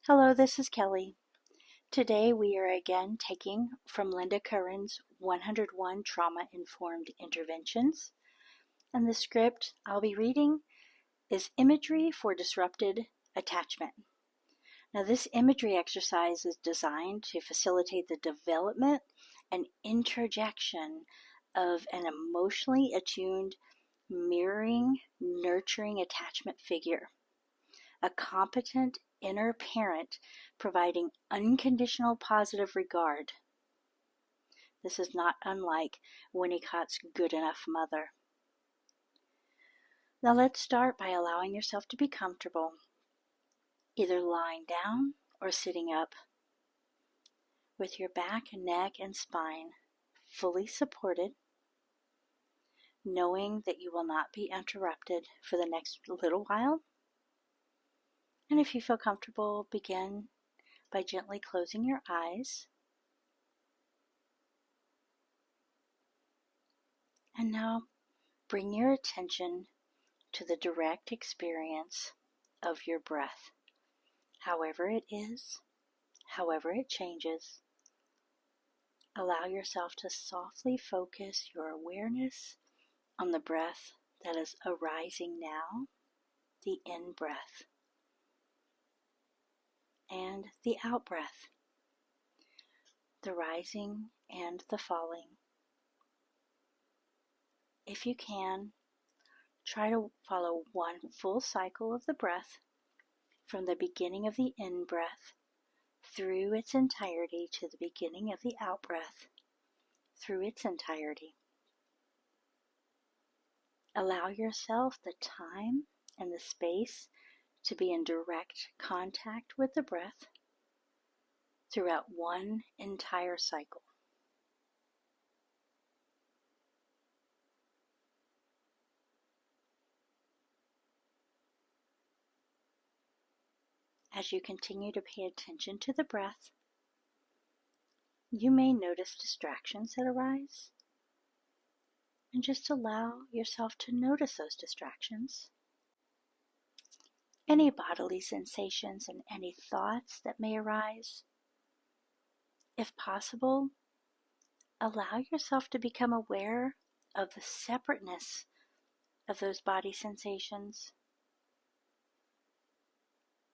Hello, this is Kelly. Today we are again taking from Linda Curran's 101 Trauma-Informed Interventions. And the script I'll be reading is Imagery for Disrupted Attachment. Now, this imagery exercise is designed to facilitate the development and interjection of an emotionally attuned, mirroring, nurturing attachment figure, a competent inner parent providing unconditional positive regard. This is not unlike Winnicott's Good Enough Mother. Now let's start by allowing yourself to be comfortable, either lying down or sitting up, with your back, neck, and spine fully supported, knowing that you will not be interrupted for the next little while. And if you feel comfortable, begin by gently closing your eyes. And now bring your attention to the direct experience of your breath, however it is, however it changes. Allow yourself to softly focus your awareness on the breath that is arising now, the in-breath, and the out-breath, the rising and the falling. If you can, try to follow one full cycle of the breath from the beginning of the in-breath through its entirety to the beginning of the out-breath through its entirety. Allow yourself the time and the space to be in direct contact with the breath throughout one entire cycle. As you continue to pay attention to the breath, you may notice distractions that arise, and just allow yourself to notice those distractions. Any bodily sensations and any thoughts that may arise. If possible, allow yourself to become aware of the separateness of those body sensations.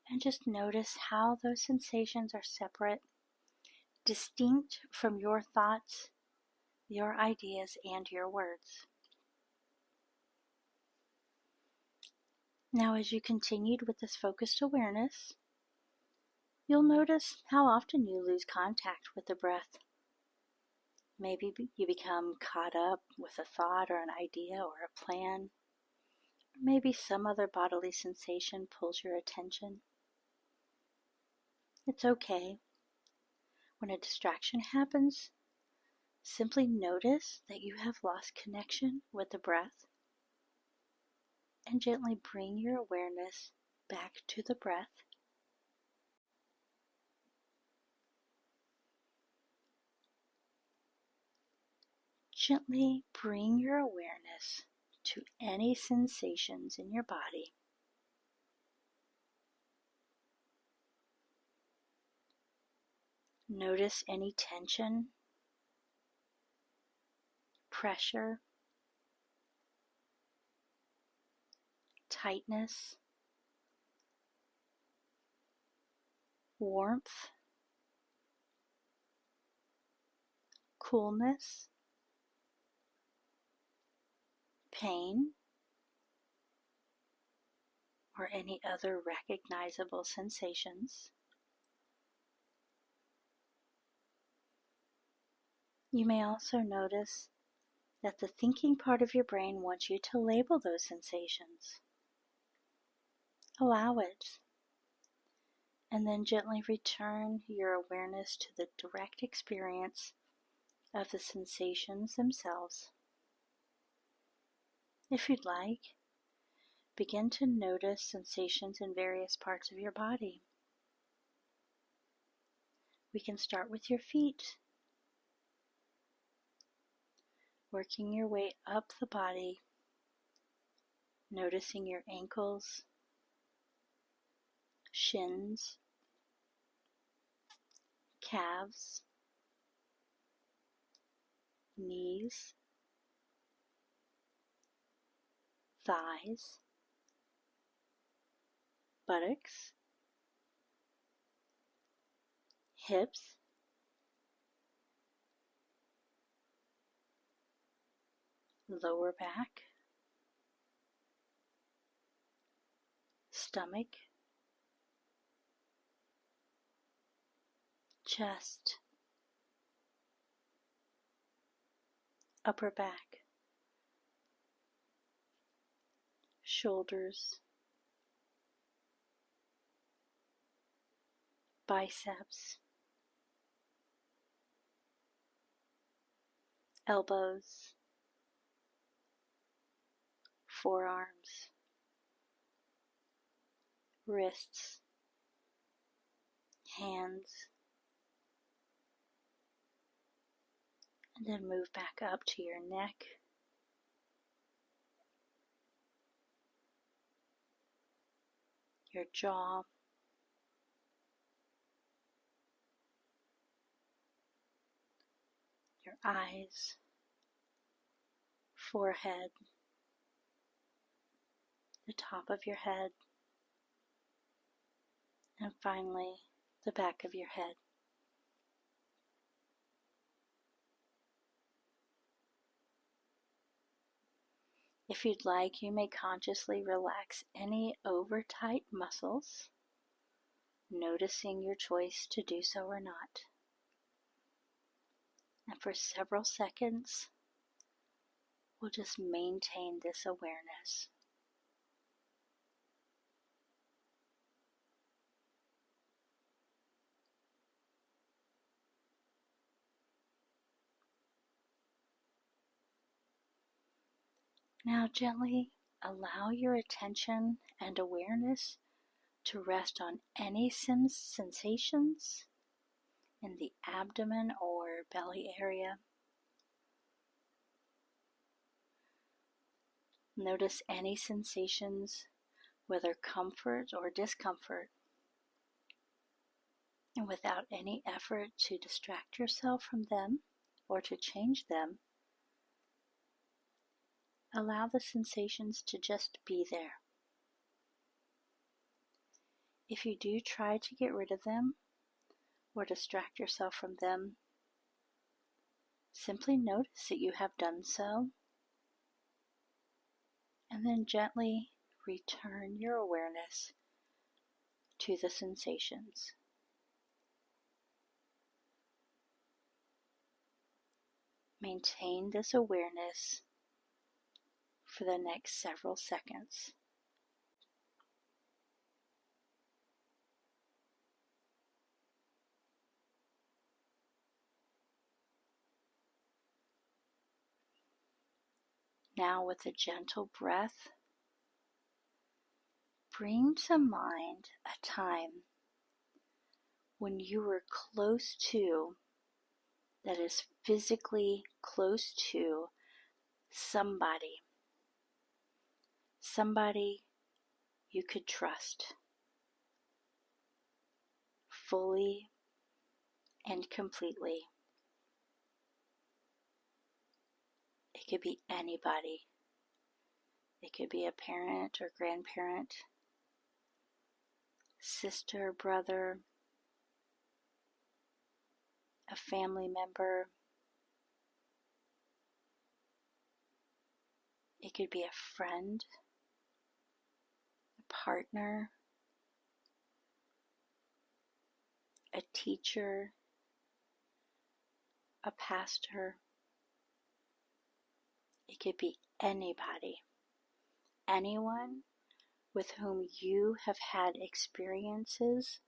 And just notice how those sensations are separate, distinct from your thoughts, your ideas, and your words. Now, as you continued with this focused awareness, you'll notice how often you lose contact with the breath. Maybe you become caught up with a thought or an idea or a plan. Maybe some other bodily sensation pulls your attention. It's okay. When a distraction happens, simply notice that you have lost connection with the breath and gently bring your awareness back to the breath. Gently bring your awareness to any sensations in your body. Notice any tension, pressure, tightness, warmth, coolness, pain, or any other recognizable sensations. You may also notice that the thinking part of your brain wants you to label those sensations. Allow it, and then gently return your awareness to the direct experience of the sensations themselves. If you'd like, begin to notice sensations in various parts of your body. We can start with your feet, working your way up the body, noticing your ankles, shins, calves, knees, thighs, buttocks, hips, lower back, stomach, chest, upper back, shoulders, biceps, elbows, forearms, wrists, hands, and then move back up to your neck, your jaw, your eyes, forehead, the top of your head, and finally the back of your head. If you'd like, you may consciously relax any over-tight muscles, noticing your choice to do so or not. And for several seconds, we'll just maintain this awareness. Now gently allow your attention and awareness to rest on any sensations in the abdomen or belly area. Notice any sensations, whether comfort or discomfort, and without any effort to distract yourself from them or to change them, allow the sensations to just be there. If you do try to get rid of them or distract yourself from them, simply notice that you have done so, and then gently return your awareness to the sensations. Maintain this awareness for the next several seconds. Now, with a gentle breath, bring to mind a time when you were close to, that is physically close to, somebody you could trust fully and completely. It could be anybody. It could be a parent or grandparent, sister, brother, a family member. It could be a friend, a partner, a teacher, a pastor. It could be anybody, anyone with whom you have had experiences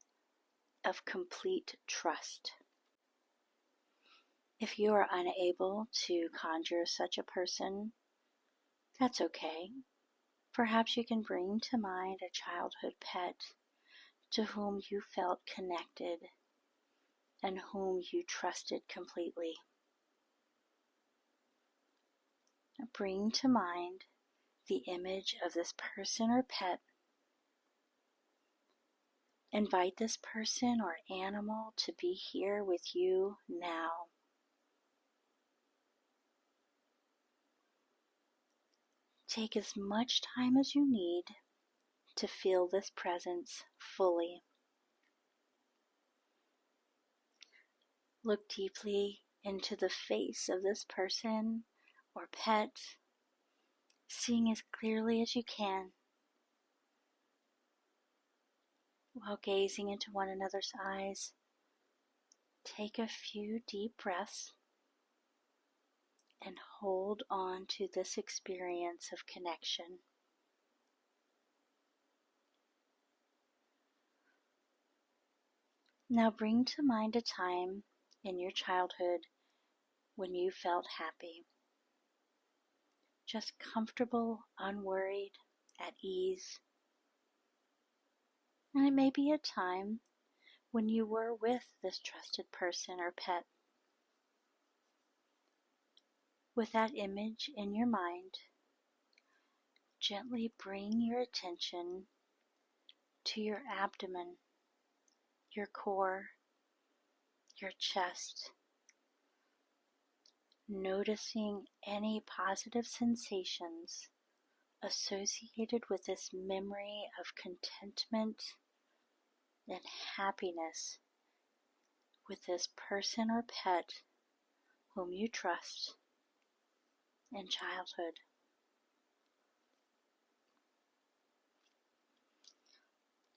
of complete trust. If you are unable to conjure such a person, that's okay. Perhaps you can bring to mind a childhood pet to whom you felt connected and whom you trusted completely. Bring to mind the image of this person or pet Invite this person or animal to be here with you now. Take as much time as you need to feel this presence fully. Look deeply into the face of this person or pet, seeing as clearly as you can, while gazing into one another's eyes. Take a few deep breaths and hold on to this experience of connection. Now bring to mind a time in your childhood when you felt happy, just comfortable, unworried, at ease. And it may be a time when you were with this trusted person or pet. With that image in your mind, gently bring your attention to your abdomen, your core, your chest, noticing any positive sensations associated with this memory of contentment and happiness with this person or pet whom you trust in childhood.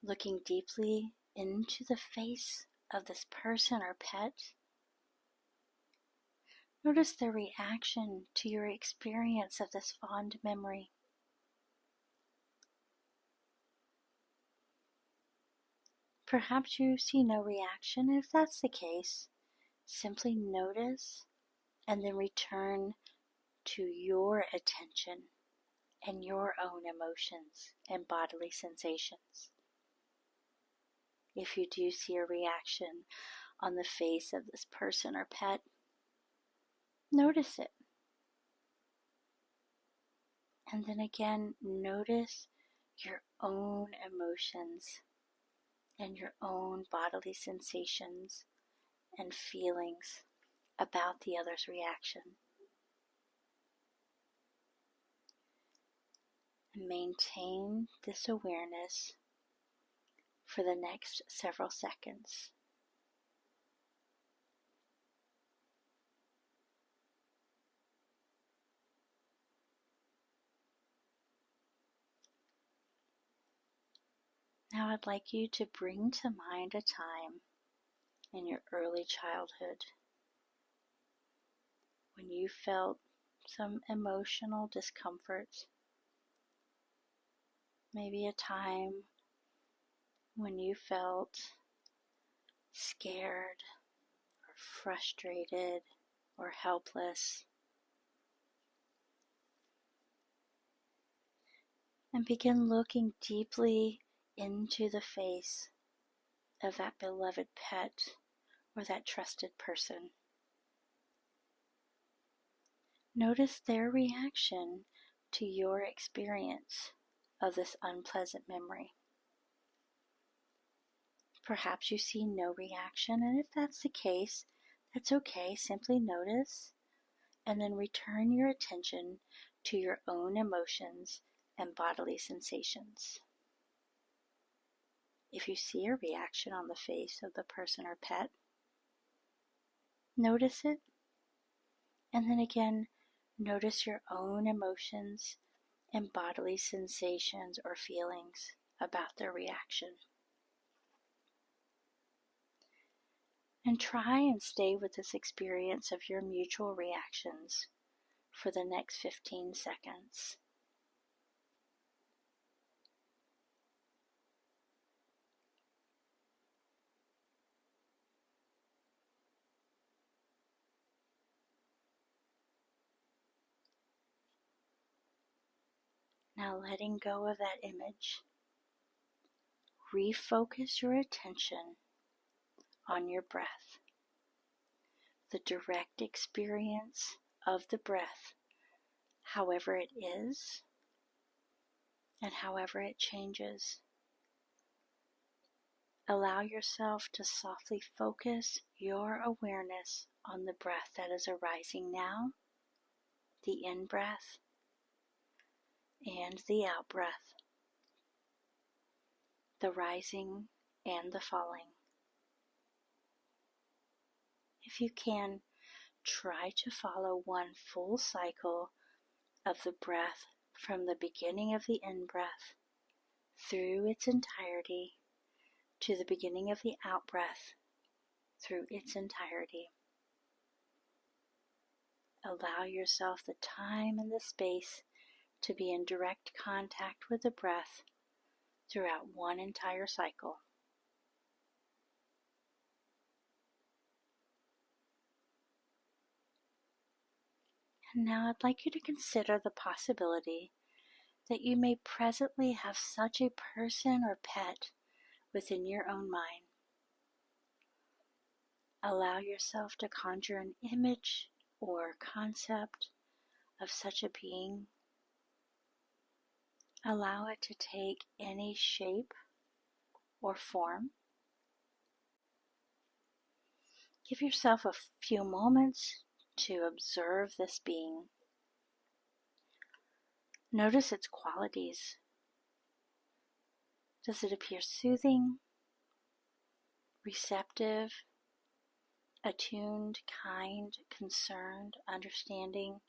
Looking deeply into the face of this person or pet, notice their reaction to your experience of this fond memory. Perhaps you see no reaction, and if that's the case, simply notice and then return to your attention and your own emotions and bodily sensations. If you do see a reaction on the face of this person or pet, notice it. And then again, notice your own emotions and your own bodily sensations and feelings about the other's reaction. And maintain this awareness for the next several seconds. Now I'd like you to bring to mind a time in your early childhood when you felt some emotional discomfort. Maybe a time when you felt scared or frustrated or helpless. And begin looking deeply into the face of that beloved pet or that trusted person. Notice their reaction to your experience of this unpleasant memory. Perhaps you see no reaction, and if that's the case, that's okay. Simply notice and then return your attention to your own emotions and bodily sensations. If you see a reaction on the face of the person or pet, notice it, and then again, notice your own emotions and bodily sensations or feelings about their reaction. And try and stay with this experience of your mutual reactions for the next 15 seconds. Now letting go of that image, refocus your attention on your breath, the direct experience of the breath, however it is and however it changes. Allow yourself to softly focus your awareness on the breath that is arising now, the in-breath and the out-breath, the rising and the falling. If you can, try to follow one full cycle of the breath from the beginning of the in-breath through its entirety to the beginning of the out-breath through its entirety. Allow yourself the time and the space to be in direct contact with the breath throughout one entire cycle. And now I'd like you to consider the possibility that you may presently have such a person or pet within your own mind. Allow yourself to conjure an image or concept of such a being. Allow it to take any shape or form. Give yourself a few moments to observe this being. Notice its qualities. Does it appear soothing, receptive, attuned, kind, concerned, understanding?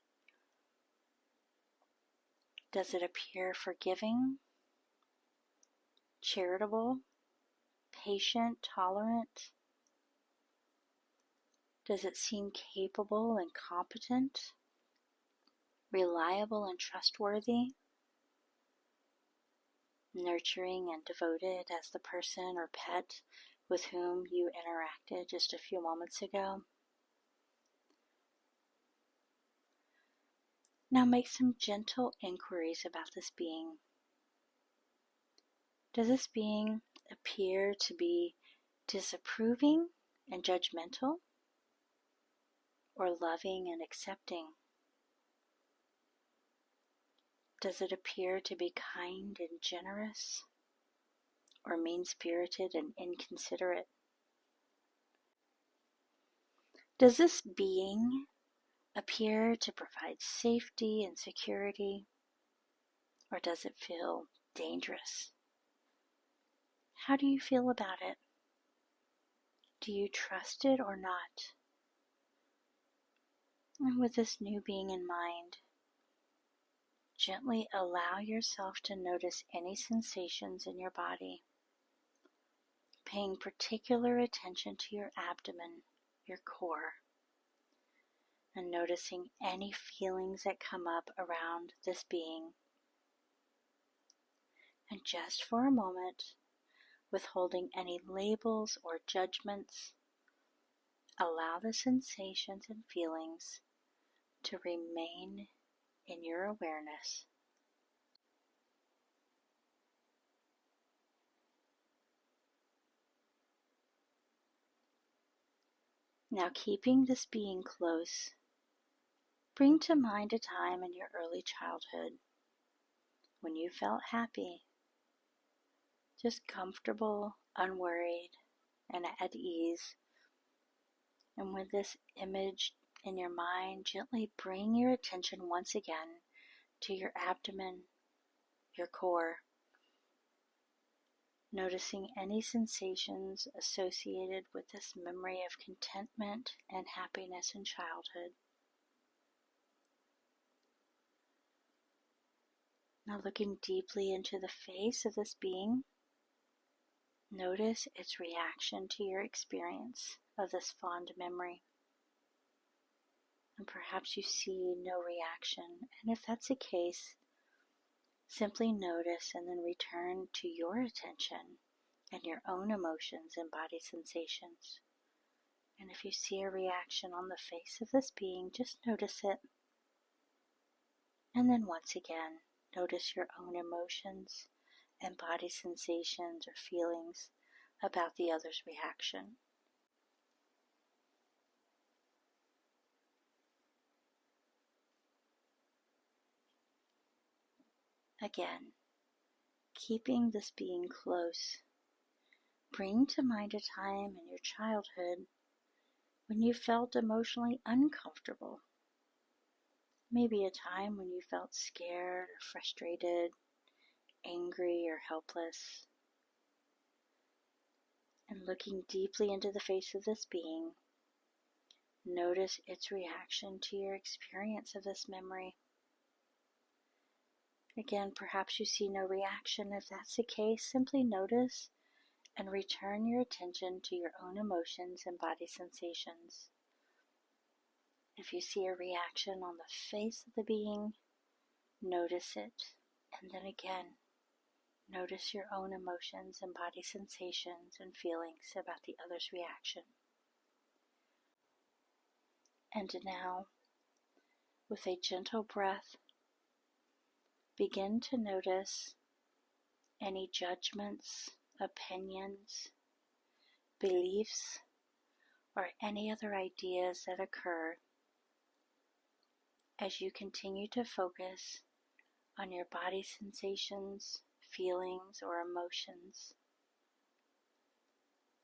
Does it appear forgiving, charitable, patient, tolerant? Does it seem capable and competent, reliable and trustworthy, nurturing and devoted as the person or pet with whom you interacted just a few moments ago? Now make some gentle inquiries about this being. Does this being appear to be disapproving and judgmental, or loving and accepting? Does it appear to be kind and generous, or mean-spirited and inconsiderate? Does this being appear to provide safety and security, or does it feel dangerous? How do you feel about it? Do you trust it or not? And with this new being in mind, gently allow yourself to notice any sensations in your body, paying particular attention to your abdomen, your core, and noticing any feelings that come up around this being. And just for a moment, withholding any labels or judgments, allow the sensations and feelings to remain in your awareness. Now, keeping this being close, bring to mind a time in your early childhood when you felt happy, just comfortable, unworried, and at ease. And with this image in your mind, gently bring your attention once again to your abdomen, your core, noticing any sensations associated with this memory of contentment and happiness in childhood. Now, looking deeply into the face of this being, notice its reaction to your experience of this fond memory. And perhaps you see no reaction, and if that's the case, simply notice and then return to your attention and your own emotions and body sensations. And if you see a reaction on the face of this being, just notice it. And then once again, notice your own emotions and body sensations or feelings about the other's reaction. Again, keeping this being close, Bring to mind a time in your childhood when you felt emotionally uncomfortable. Maybe a time when you felt scared or frustrated, angry or helpless. And looking deeply into the face of this being, notice its reaction to your experience of this memory. Again, perhaps you see no reaction. If that's the case, simply notice and return your attention to your own emotions and body sensations. If you see a reaction on the face of the being, notice it. And then again, notice your own emotions and body sensations and feelings about the other's reaction. And now, with a gentle breath, begin to notice any judgments, opinions, beliefs, or any other ideas that occur as you continue to focus on your body sensations, feelings, or emotions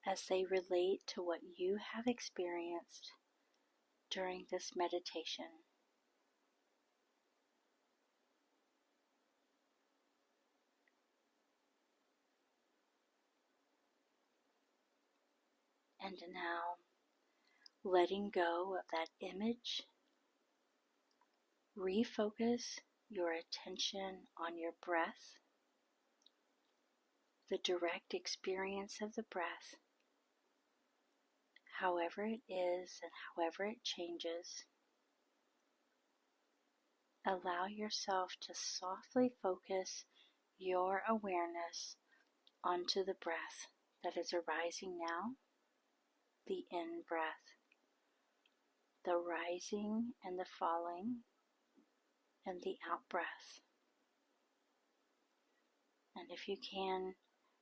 as they relate to what you have experienced during this meditation. And now, letting go of that image, refocus your attention on your breath, the direct experience of the breath, however it is and however it changes. Allow yourself to softly focus your awareness onto the breath that is arising now, the in-breath, the rising and the falling, and the out-breath. And if you can,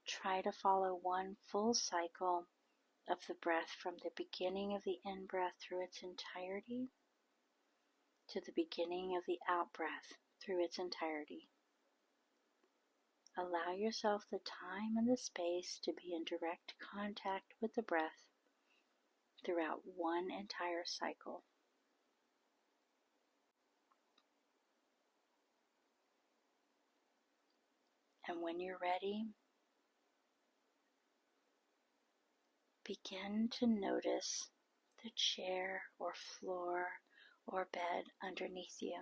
try to follow one full cycle of the breath from the beginning of the in-breath through its entirety to the beginning of the out-breath through its entirety. Allow yourself the time and the space to be in direct contact with the breath throughout one entire cycle. And when you're ready, begin to notice the chair or floor or bed underneath you.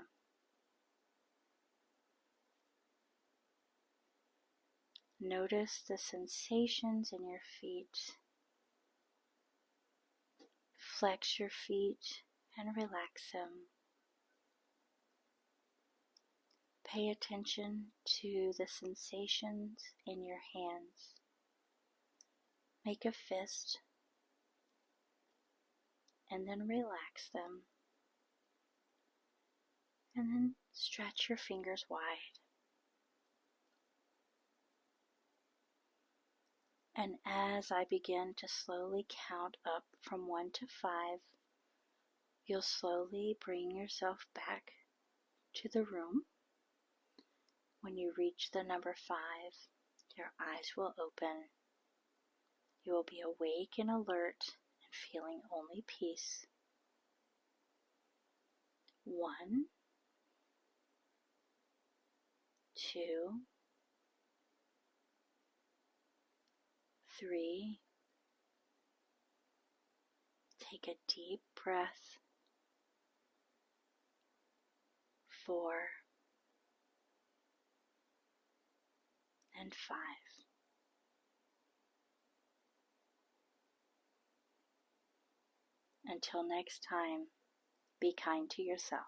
Notice the sensations in your feet. Flex your feet and relax them. Pay attention to the sensations in your hands. Make a fist and then relax them. And then stretch your fingers wide. And as I begin to slowly count up from 1 to 5, you'll slowly bring yourself back to the room. When you reach the number 5, your eyes will open. You will be awake and alert and feeling only peace. 1, 2, 3. Take a deep breath. 4 and 5. Until next time, be kind to yourself.